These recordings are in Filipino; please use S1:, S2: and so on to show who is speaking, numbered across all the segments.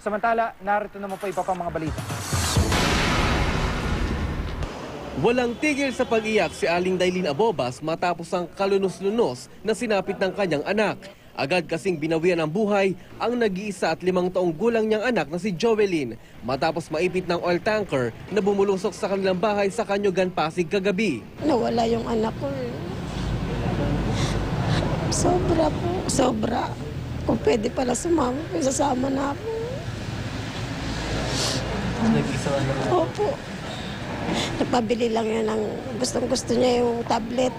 S1: Samantala, narito naman po iba pang mga balita.
S2: Walang tigil sa pag-iyak si Aling Dailin Abobas matapos ang kalunos-lunos na sinapit ng kanyang anak. Agad kasing binawian ng buhay ang nag-iisa at 5 taong gulang niyang anak na si Jovelyn matapos maipit ng oil tanker na bumulusok sa kanilang bahay sa Kanyugan, Pasig kagabi.
S3: Nawala yung anak ko. Sobra po, sobra. Kung pwede pala sumama, sasama na ako.
S2: Nag-isa na po?
S3: Opo. Napabili lang yan ng gustong-gusto niya yung tablet.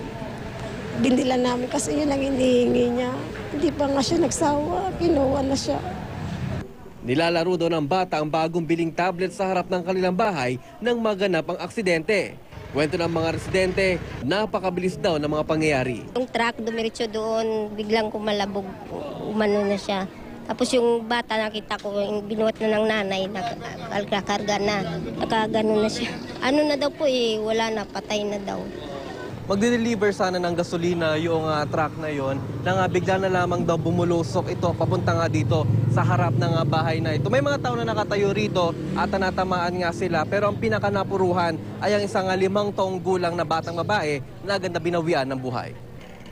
S3: Binila namin kasi yun ang hinihingi niya. Hindi pa nga siya nagsawa, kinuha na siya.
S2: Nilalaro daw ng bata ang bagong biling tablet sa harap ng kanilang bahay nang maganap ang aksidente. Kwento ng mga residente, napakabilis daw ng mga pangyayari.
S4: Yung truck dumiretso doon, biglang kumalabog, umano na siya. Tapos yung bata nakita ko, binuhat na ng nanay, nakakarga na, nakagano na siya. Ano na daw po wala na, patay na daw.
S2: Magde-deliver sana ng gasolina yung truck na yon na bigla na lamang daw bumulusok ito papunta nga dito sa harap ng bahay na ito. May mga tao na nakatayo rito at natamaan nga sila pero ang pinakanapuruhan ay ang isang 5 taong gulang na batang babae na agad na binawian ng buhay.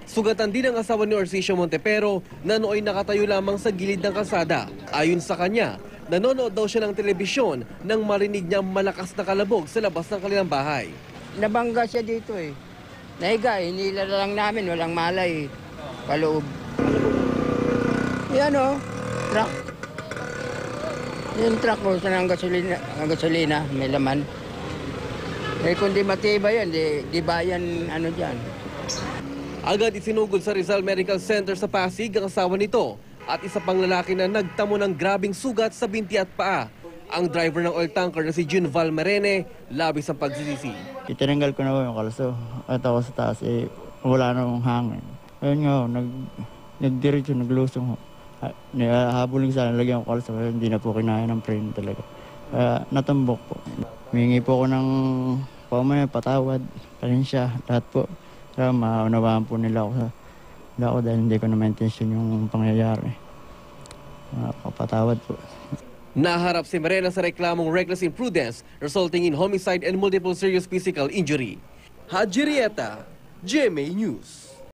S2: Sugatan din ang asawa ni Orsicio Montepero na nooy nakatayo lamang sa gilid ng kalsada. Ayon sa kanya, nanonood daw siya ng telebisyon nang marinig niya malakas na kalabog sa labas ng kanilang bahay.
S5: Nabangga siya dito Nahiga hinila lang namin, walang malay paloob. Yan truck. Yung truck ko sa ng gasolina, may laman. Kung di matibay yan, di bayan dyan.
S2: Agad isinugod sa Rizal Medical Center sa Pasig ang asawa nito at isa pang lalaki na nagtamo ng grabing sugat sa binti at paa. Ang driver ng oil tanker na si Junval Marene, labis ang pagsisisi.
S6: Itinanggal ko na yung kalso at ako sa taas wala na yung hangin. Ayun nga nagdiretso, naglusong. Habulin sana lagyan ko kalso, hindi na po kinaya ng frame talaga. Natumbok po. Humingi po ako ng patawad, pasensya, lahat po. Pero maunawaan po nila ako dahil hindi ko na ma-intention yung pangyayari. Kapatawad po.
S2: Naharap si Marena sa reklamong reckless imprudence resulting in homicide and multiple serious physical injury. Haji Rieta, GMA News.